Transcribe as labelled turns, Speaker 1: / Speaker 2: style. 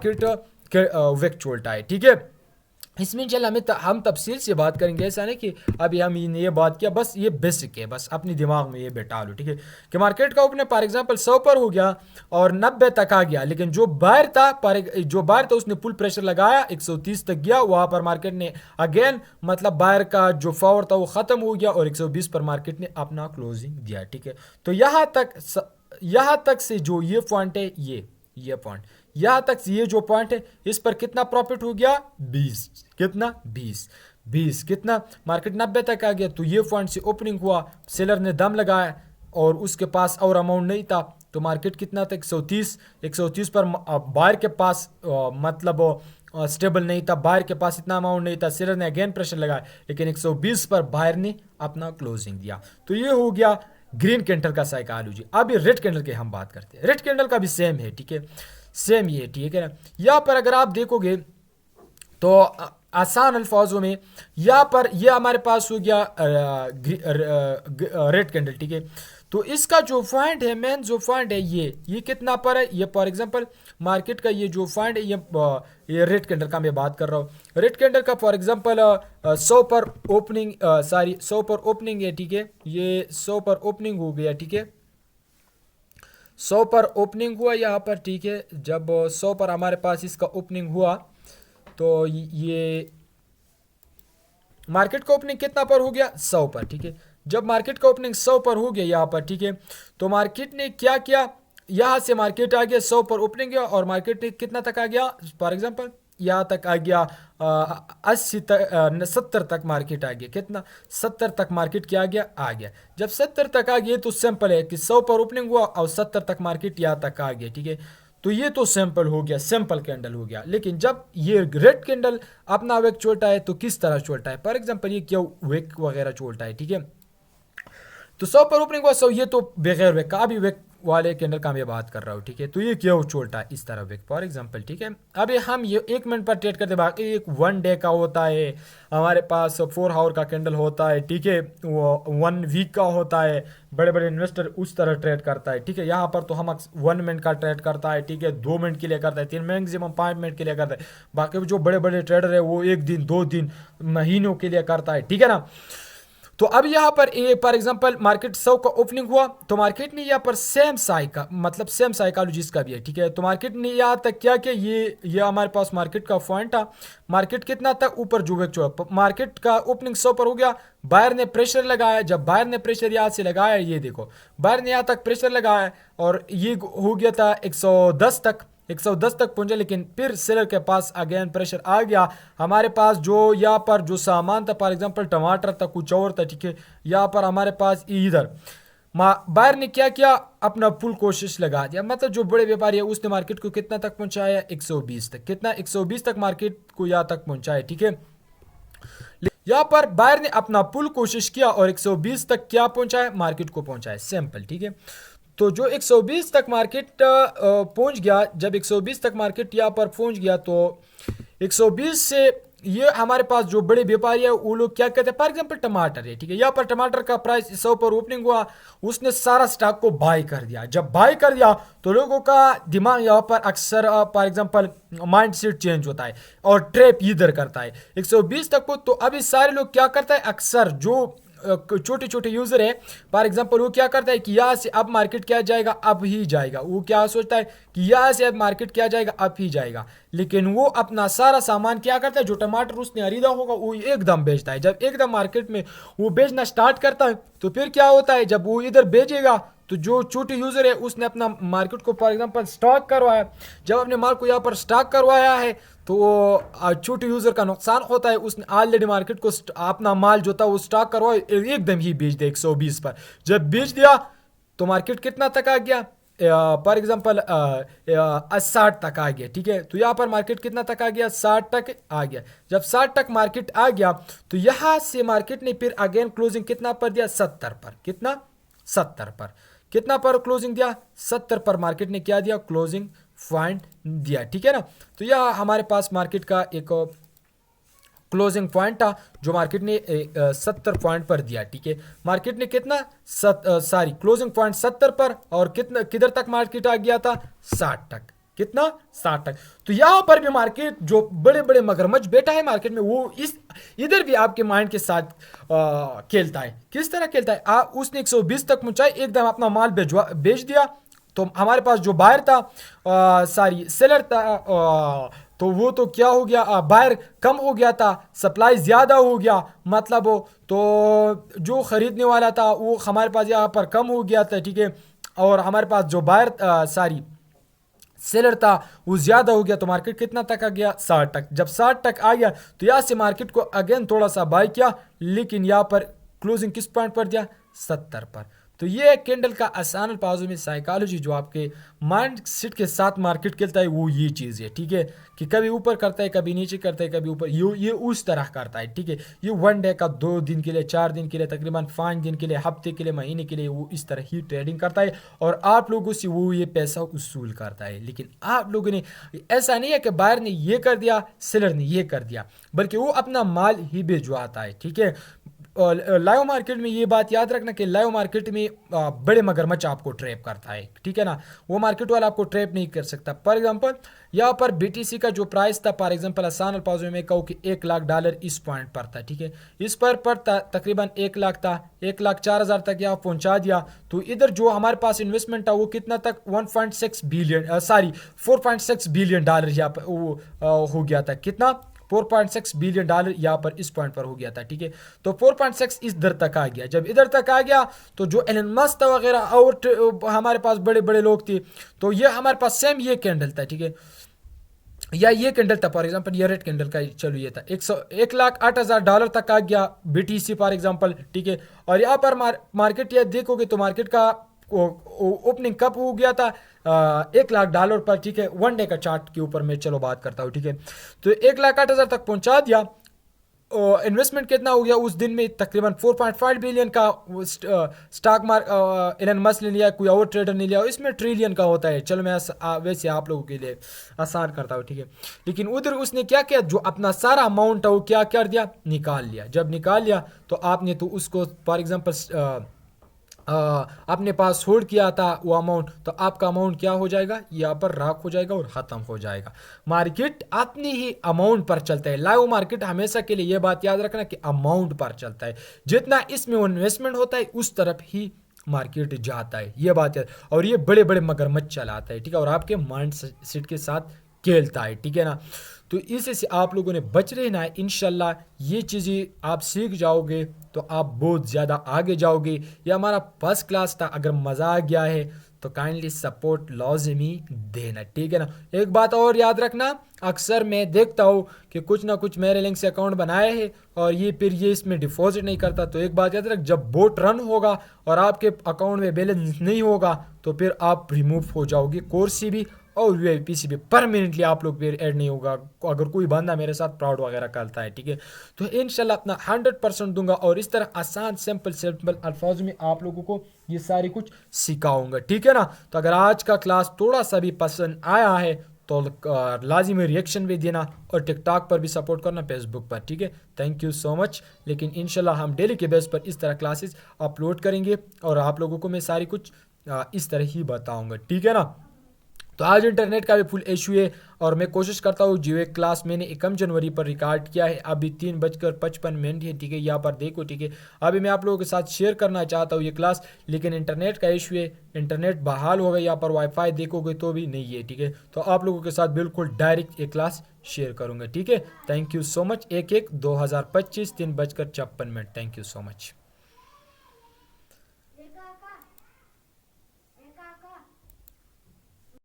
Speaker 1: Market Wick चलता है, ठीक है। इसमें इंशाल्लाह हम तफसील से बात करेंगे। ऐसा नहीं कि अभी हम ये बात किया, बस ये बेसिक है, बस अपने दिमाग में ये बैठा लो, ठीक है। कि मार्केट का ओपन फॉर एग्जांपल 100 पर हो गया और 90 तक आ गया, लेकिन जो बायर था उसने पुल प्रेशर लगाया, 130 तक गया, वहां पर मार्केट ने अगेन मतलब बायर का जो पावर था वो खत्म हो गया और 120 पर मार्केट ने अपना क्लोजिंग दिया, ठीक है। तो यहाँ तक से जो ये पॉइंट है, ये पॉइंट यहां तक ये जो पॉइंट है, इस पर कितना प्रॉफिट हो गया, 20, कितना 20 कितना, मार्केट 90 तक आ गया। तो ये पॉइंट से ओपनिंग हुआ, सेलर ने दम लगाया और उसके पास और अमाउंट नहीं था, तो मार्केट कितना था, 130 पर बायर के पास मतलब स्टेबल नहीं था, बायर के पास इतना अमाउंट नहीं था, सेलर ने अगेन प्रेशर लगाया, लेकिन 120 पर बायर ने अपना क्लोजिंग दिया। तो ये हो गया ग्रीन कैंडल का साइकोलॉजी। अभी रेड कैंडल की हम बात करते हैं। रेड कैंडल का भी सेम है, ठीक है, सेम ये, ठीक है ना। यहाँ पर अगर आप देखोगे तो आसान अल्फाजों में यहाँ पर यह हमारे पास हो गया रेड कैंडल, ठीक है। तो इसका जो पॉइंट है, मेन जो पॉइंट है, ये कितना पर है, ये फॉर एग्जांपल मार्केट का ये जो पॉइंट है, ये रेड कैंडल का मैं बात कर रहा हूँ। रेड कैंडल का फॉर एग्जांपल 100 पर ओपनिंग 100 पर ओपनिंग है, ठीक है। ये 100 पर ओपनिंग हो गया, ठीक है, 100 पर ओपनिंग हुआ यहाँ पर, ठीक है। जब 100 पर हमारे पास इसका ओपनिंग हुआ तो ये मार्केट का ओपनिंग कितना पर हो गया, 100 पर, ठीक है। जब मार्केट का ओपनिंग 100 पर हो गया यहाँ पर, ठीक है, तो मार्केट ने क्या किया, यहाँ से मार्केट आ गया 100 पर ओपनिंग गया और मार्केट ने कितना तक आ गया, फॉर एग्जांपल यहाँ तक आ गया 80 तक 70 तक मार्केट आ गया, कितना 70 तक मार्केट क्या आ गया। जब 70 तक आ गया तो सिंपल है कि 100 पर ओपनिंग हुआ और 70 तक मार्केट यहाँ तक आ गया, ठीक है। तो ये तो सिंपल हो गया, सिंपल कैंडल हो गया। लेकिन जब ये रेड कैंडल अपना वेक छोड़ता है तो किस तरह छोड़ता है, फॉर एग्जांपल ये क्या वेक वगैरह छोड़ता है, ठीक है। तो 100 पर ओपनिंग हुआ 100, ये तो बगैर वेक का, अभी वेक वाले कैंडल का मैं बात कर रहा हूँ, ठीक है। तो ये क्या छोड़ता है इस तरह वेक, फॉर एग्जांपल, ठीक है। अभी हम ये 1 मिनट पर ट्रेड करते, बाकी एक 1 डे का होता है हमारे पास, 4 आवर का कैंडल होता है, ठीक है, वो 1 वीक का होता है। बड़े बड़े इन्वेस्टर उस तरह ट्रेड करता है, ठीक है। यहाँ पर तो हम 1 मिनट का ट्रेड करता है, ठीक है, 2 मिनट के लिए करता है, 3 मैक्सिमम 5 मिनट के लिए करता है। बाकी जो बड़े बड़े ट्रेडर है वो 1 दिन 2 दिन महीनों के लिए करता है, ठीक है ना। तो अब यहाँ पर फॉर एग्जांपल मार्केट 100 का ओपनिंग हुआ तो मार्केट ने यहाँ पर सेम साइकोलॉजी का भी है, ठीक है। तो मार्केट ने यहाँ तक क्या किया, ये हमारे पास मार्केट का पॉइंट था, मार्केट कितना तक ऊपर जो छोड़ा, मार्केट का ओपनिंग 100 पर हो गया, बायर ने प्रेशर लगाया। जब बायर ने प्रेशर यहाँ से लगाया, ये देखो बायर ने यहाँ तक प्रेशर लगाया और ये हो गया था 110 तक, 110 तक पहुंचा, लेकिन फिर सेलर के पास अगेन प्रेशर आ गया। हमारे पास जो यहाँ पर जो सामान था, फॉर एग्जांपल टमाटर था, कुछ और था, ठीक है। यहाँ पर हमारे पास इधर बायर ने क्या किया, अपना फुल कोशिश लगा दिया, मतलब जो बड़े व्यापारी है उसने मार्केट को कितना तक पहुंचाया, 120 तक, कितना 120 तक मार्केट को यहाँ तक पहुंचाया, ठीक है। यहाँ पर बायर ने अपना फुल कोशिश किया और 120 तक क्या पहुंचाया, मार्केट को पहुंचाया, सिंपल, ठीक है। तो जो 120 तक मार्केट पहुंच गया, जब 120 तक मार्केट यहाँ पर पहुंच गया तो 120 से ये हमारे पास जो बड़े व्यापारी है वो लोग क्या कहते हैं, फॉर एग्जांपल टमाटर है, ठीक है। यहाँ पर टमाटर का प्राइस 100 पर ओपनिंग हुआ, उसने सारा स्टॉक को बाय कर दिया। जब बाय कर दिया तो लोगों का दिमाग यहाँ पर अक्सर for example mind set change होता है और ट्रैप इधर करता है 120 तक को। तो अभी सारे लोग क्या करता है, अक्सर जो छोटे छोटे यूजर है फॉर एग्जांपल, वो क्या करता है कि यहाँ से अब मार्केट क्या जाएगा, अब ही जाएगा। वो क्या सोचता है कि यहाँ से अब मार्केट क्या जाएगा, अब ही जाएगा, लेकिन वो अपना सारा सामान क्या करता है, जो टमाटर उसने खरीदा होगा वो एकदम बेचता है। जब एकदम मार्केट में वो बेचना स्टार्ट करता है तो फिर क्या होता है, जब वो इधर बेचेगा तो जो छोटे यूजर है उसने अपना मार्केट को फॉर एग्जांपल स्टॉक करवाया। जब अपने माल को यहाँ पर स्टॉक करवाया है तो छोटे यूजर का नुकसान होता है, उसने ऑलरेडी मार्केट को अपना माल जो था वो स्टॉक करवाया, एकदम ही बेच दिया 120 पर। जब बेच दिया तो मार्केट कितना तक आ गया, फॉर एग्जांपल 60 तक आ गया, ठीक है। तो यहाँ पर मार्केट कितना तक आ गया, 60 तक आ गया। जब 60 तक मार्केट आ गया तो यहाँ से मार्केट ने फिर अगेन क्लोजिंग कितना पर दिया, 70 पर, कितना 70 पर, कितना पर क्लोजिंग दिया, 70 पर मार्केट ने क्या दिया, क्लोजिंग पॉइंट दिया, ठीक है ना। तो यह हमारे पास मार्केट का एक क्लोजिंग पॉइंट था जो मार्केट ने 70 पॉइंट पर दिया, ठीक है। मार्केट ने कितना क्लोजिंग पॉइंट 70 पर, और कितना किधर तक मार्केट आ गया था, 60 तक, कितना 60 तक। तो यहाँ पर भी मार्केट जो बड़े बड़े मगरमच्छ बैठा है मार्केट में, वो इस इधर भी आपके माइंड के साथ खेलता है। किस तरह खेलता है, उसने 120 तक पहुंचाई, एकदम अपना माल बेच दिया। तो हमारे पास जो बायर था, सॉरी सेलर था, तो वो तो क्या हो गया, बायर कम हो गया था, सप्लाई ज़्यादा हो गया, मतलब वो तो जो ख़रीदने वाला था वो हमारे पास यहाँ पर कम हो गया था, ठीक है। और हमारे पास जो बायर सॉरी सेलर था वो ज़्यादा हो गया, तो मार्केट कितना तक आ गया, 60 तक। जब 60 तक आ गया तो यहाँ से मार्केट को अगेन थोड़ा सा बाय किया, लेकिन यहाँ पर क्लोजिंग किस पॉइंट पर दिया, 70 पर। तो ये है कैंडल का आसान अल्फाजों में साइकोलॉजी, जो आपके माइंड सेट के साथ मार्केट खेलता है, वो ये चीज़ है, ठीक है। कि कभी ऊपर करता है, कभी नीचे करता है, कभी ऊपर, ये उस तरह करता है, ठीक है। ये 1 डे का, 2 दिन के लिए, 4 दिन के लिए, तकरीबन 5 दिन के लिए, हफ्ते के लिए, महीने के लिए, वो इस तरह ही ट्रेडिंग करता है और आप लोगों से वो ये पैसा उसूल करता है। लेकिन आप लोगों ने, ऐसा नहीं है कि बायर ने ये कर दिया, सेलर ने ये कर दिया, बल्कि वो अपना माल ही भिजवाता है, ठीक है। लाइव मार्केट में ये बात याद रखना कि लाइव मार्केट में बड़े मगरमच्छ आपको ट्रैप करता है, ठीक है ना। वो मार्केट वाला आपको ट्रैप नहीं कर सकता। फॉर एग्जांपल यहाँ पर बीटीसी का जो प्राइस था, फॉर एग्जांपल आसान अल्फाजों में कहूँ कि $1,00,000 इस पॉइंट पर था, ठीक है। इस पर तकरीबन 1 लाख था, 1,04,000 तक यहाँ पहुँचा दिया। तो इधर जो हमारे पास इन्वेस्टमेंट था वो कितना तक, 1.6 बिलियन, सॉरी $4.6 बिलियन यहाँ पर वो हो गया था, कितना, $4.6 बिलियन यहाँ पर इस पॉइंट पर हो गया था, ठीक है। तो 4.6 इधर तक आ गया। जब इधर तक आ गया तो जो एलन मस्क वगैरह और हमारे पास बड़े बड़े लोग थे, तो ये हमारे पास सेम ये कैंडल था, ठीक है, या ये कैंडल था फॉर एग्जांपल, ये रेड कैंडल का, चलो ये था, $1,08,000 तक आ गया बीटीसी फॉर एग्जांपल, ठीक है। और यहाँ पर मार्केट ये देखोगे तो मार्केट का ओपनिंग कब हो गया था, $1,00,000 पर, ठीक है। 1 डे का चार्ट के ऊपर मैं चलो बात करता हूँ, ठीक है। तो 1,08,000 तक पहुंचा दिया। इन्वेस्टमेंट कितना हो गया उस दिन में, तकरीबन 4.5 बिलियन का स्टॉक मार्क एलन मस्क ने लिया, कोई और ट्रेडर ने लिया, इसमें ट्रिलियन का होता है। चलो मैं वैसे आप लोगों के लिए आसान करता हूँ, ठीक है। लेकिन उधर उसने क्या किया, जो अपना सारा अमाउंट है वो क्या कर दिया, निकाल लिया। जब निकाल लिया तो आपने तो उसको फॉर एग्जांपल अपने पास होल्ड किया था वो अमाउंट, तो आपका अमाउंट क्या हो जाएगा, यहाँ पर राख हो जाएगा और ख़त्म हो जाएगा। मार्केट अपनी ही अमाउंट पर चलता है। लाइव मार्केट हमेशा के लिए ये बात याद रखना कि अमाउंट पर चलता है, जितना इसमें इन्वेस्टमेंट होता है उस तरफ ही मार्केट जाता है, ये बात है। और ये बड़े बड़े मगरमच्छ चलाता है, ठीक है, और आपके माइंड सेट के साथ खेलता है, ठीक है ना। तो इससे आप लोगों ने बच रहना है। इंशाल्लाह ये चीज़ें आप सीख जाओगे तो आप बहुत ज़्यादा आगे जाओगे। ये हमारा फर्स्ट क्लास था, अगर मज़ा आ गया है तो काइंडली सपोर्ट लाजमी देना, ठीक है ना। एक बात और याद रखना, अक्सर मैं देखता हूँ कि कुछ ना कुछ मेरे लिंक से अकाउंट बनाए हैं और ये फिर ये इसमें डिपॉजिट नहीं करता। तो एक बात याद रख, जब बोट रन होगा और आपके अकाउंट में बैलेंस नहीं होगा तो फिर आप रिमूव हो जाओगे कोर्स से भी और वीआईपी से भी, परमानेंटली आप लोग फिर ऐड नहीं होगा। अगर कोई बंदा मेरे साथ फ्रॉड वगैरह करता है, ठीक है, तो इंशाल्लाह अपना 100% दूंगा और इस तरह आसान सिंपल अल्फाज में आप लोगों को ये सारी कुछ सिखाऊंगा, ठीक है ना। तो अगर आज का क्लास थोड़ा सा भी पसंद आया है तो लाजिमी रिएक्शन भी देना और टिकटॉक पर भी सपोर्ट करना, फेसबुक पर, ठीक है। Thank you so much. लेकिन इंशाल्लाह हम डेली के बेस पर इस तरह क्लासेस अपलोड करेंगे और आप लोगों को मैं सारी कुछ इस तरह ही बताऊंगा, ठीक है ना। तो आज इंटरनेट का भी फुल इशू है और मैं कोशिश करता हूँ, जो एक क्लास मैंने 1 जनवरी पर रिकॉर्ड किया है, अभी 3:55 है, ठीक है, यहाँ पर देखो, ठीक है। अभी मैं आप लोगों के साथ शेयर करना चाहता हूँ ये क्लास, लेकिन इंटरनेट का इशू है, इंटरनेट बहाल हो गया, यहाँ पर वाईफाई देखोगे तो भी नहीं है, ठीक है। तो आप लोगों के साथ बिल्कुल डायरेक्ट ये क्लास शेयर करूँगा, ठीक है। Thank you so much. 1/1/2025 3:56 thank you so much.